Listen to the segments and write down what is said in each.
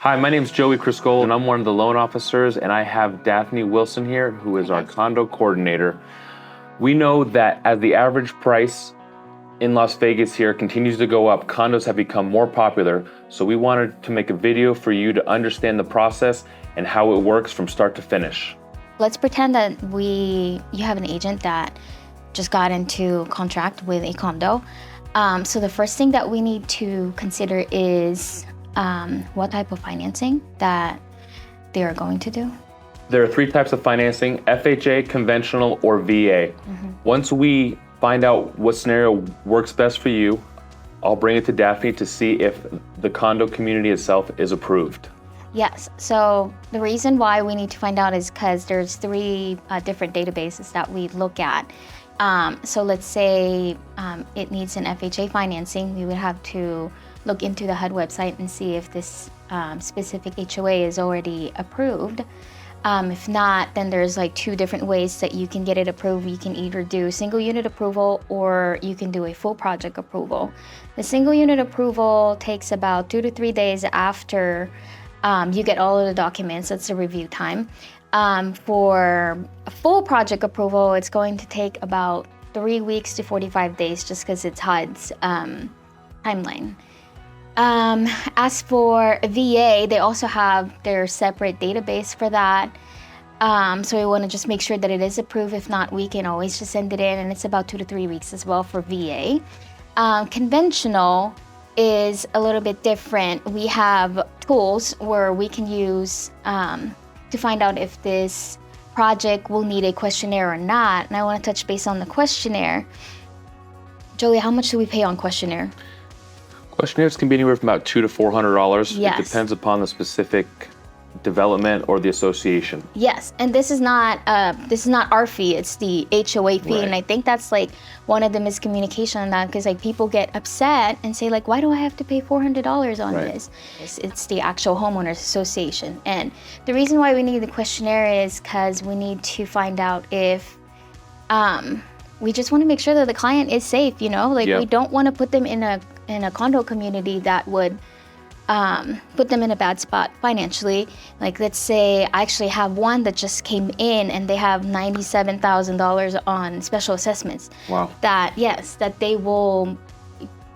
Hi, my name is Joey Criscolo, and I'm one of the loan officers, and I have Daphne Wilson here, who is our condo coordinator. We know that as the average price in Las Vegas here continues to go up, condos have become more popular, so we wanted to make a video for you to understand the process and how it works from start to finish. Let's pretend that you have an agent that just got into contract with a condo. So the first thing that we need to consider is what type of financing that they are going to do. There are three types of financing: FHA, conventional, or VA. Once we find out what scenario works best for you, I'll bring it to Daphne to see if the condo community itself is approved. Yes, so the reason why we need to find out is because there's three different databases that we look at. So let's say it needs an FHA financing, we would have to look into the HUD website and see if this specific HOA is already approved. If not, then there's like two different ways that you can get it approved. You can either do single unit approval or you can do a full project approval. The single unit approval takes about 2 to 3 days after you get all of the documents. That's the review time. For a full project approval, it's going to take about 3 weeks to 45 days just because it's HUD's timeline. As for VA, they also have their separate database for that. So we want to just make sure that it is approved. If not, we can always just send it in, and it's about 2 to 3 weeks as well for VA. Conventional is a little bit different. We have tools where we can use to find out if this project will need a questionnaire or not. And I want to touch base on the questionnaire. Joey, how much do we pay on questionnaire? Questionnaires can be anywhere from about $200 to $400. Yes. It depends upon the specific development or the association. Yes, and this is not our fee, it's the HOA fee. Right. And I think that's like one of the miscommunication on that, because like people get upset and say like, why do I have to pay $400 on Right. this? It's the actual homeowners association. And the reason why we need the questionnaire is because we need to find out if we just want to make sure that the client is safe, you know? Like Yep. we don't want to put them in a condo community that would put them in a bad spot financially. Like let's say I actually have one that just came in and they have $97,000 on special assessments. Wow. That they will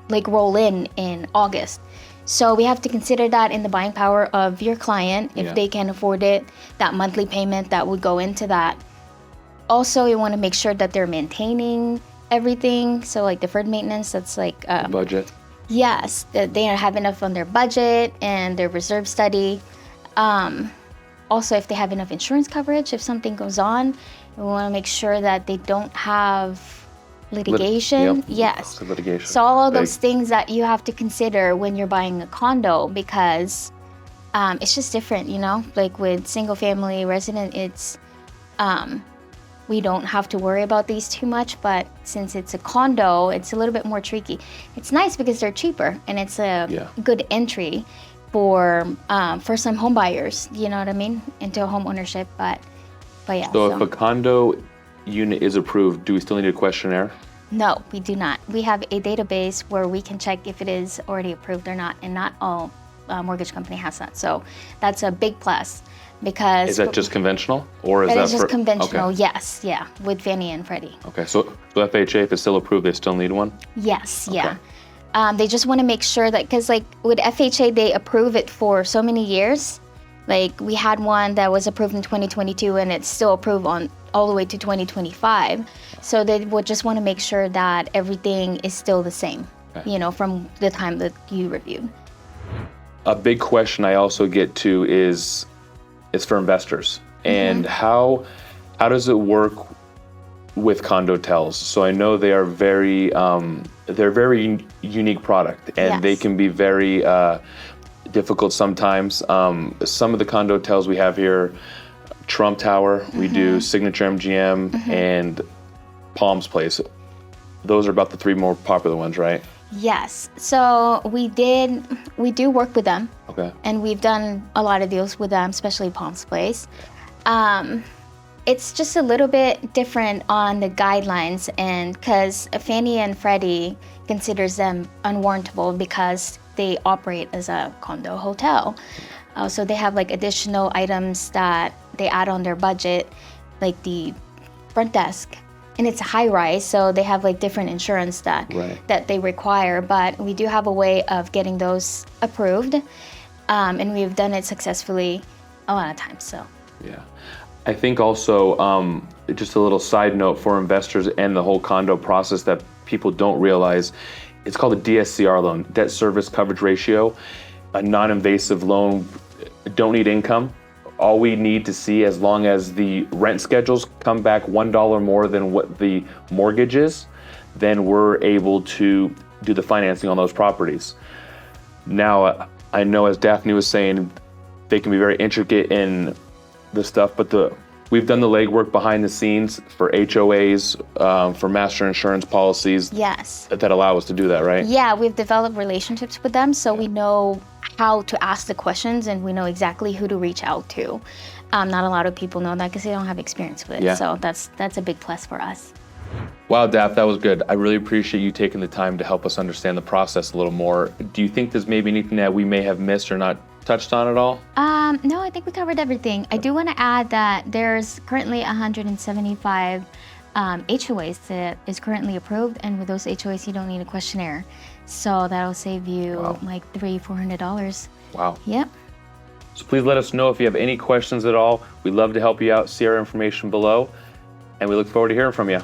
like roll in August. So we have to consider that in the buying power of your client, if Yeah. they can afford it, that monthly payment that would go into that. Also, we want to make sure that they're maintaining everything. So like deferred maintenance, that's like Budget. yes, that they have enough on their budget and their reserve study. Also, if they have enough insurance coverage, if something goes on, we want to make sure that they don't have litigation. Yep. Yes. So litigation. So all of Big. those things that you have to consider when you're buying a condo, because it's just different, you know? Like with single family resident, it's we don't have to worry about these too much, but since it's a condo, it's a little bit more tricky. It's nice because they're cheaper and it's a good entry for first-time home buyers, you know what I mean, into home ownership. But yeah. So if a condo unit is approved, do we still need a questionnaire? No, we do not. We have a database where we can check if it is already approved or not, and not all mortgage company has that. So that's a big plus. Because Is that just conventional, or is that that is just for, conventional? Okay. Yes, yeah, with Fannie and Freddie. Okay, so FHA, if it's still approved, they still need one? Yes, Okay. yeah. They just want to make sure that, because like with FHA, they approve it for so many years. Like we had one that was approved in 2022 and it's still approved on all the way to 2025. So they would just want to make sure that everything is still the same, you know, from the time that you reviewed. A big question I also get to is for investors. And how does it work with condotels? So I know they are they're very unique product, and they can be very difficult sometimes. Some of the condotels we have here, Trump Tower, we do Signature MGM, and Palms Place. Those are about the three more popular ones, right? Yes. So we do work with them. Okay. And we've done a lot of deals with them, especially Palms Place. It's just a little bit different on the guidelines, and because Fannie and Freddie considers them unwarrantable because they operate as a condo hotel. So they have like additional items that they add on their budget, like the front desk. And it's a high rise, so they have like different insurance that they require. But we do have a way of getting those approved, and we've done it successfully a lot of times. So yeah, I think also just a little side note for investors and the whole condo process that people don't realize, it's called a DSCR loan, debt service coverage ratio, a non-invasive loan. Don't need income. All we need to see, as long as the rent schedules come back $1 more than what the mortgage is, then we're able to do the financing on those properties. Now, I know, as Daphne was saying, they can be very intricate in the stuff, but we've done the legwork behind the scenes for HOAs, for master insurance policies. yes. That allow us to do that, right? Yeah, we've developed relationships with them, so we know how to ask the questions and we know exactly who to reach out to. Not a lot of people know that because they don't have experience with it. Yeah. So that's a big plus for us. Wow, Daph, that was good. I really appreciate you taking the time to help us understand the process a little more. Do you think there's maybe anything that we may have missed or not touched on at all? No, I think we covered everything. I do want to add that there's currently 175 HOAs that is currently approved, and with those HOAs, you don't need a questionnaire. So that'll save you like $300-$400. Wow. Yep. So please let us know if you have any questions at all. We'd love to help you out. See our information below, and we look forward to hearing from you.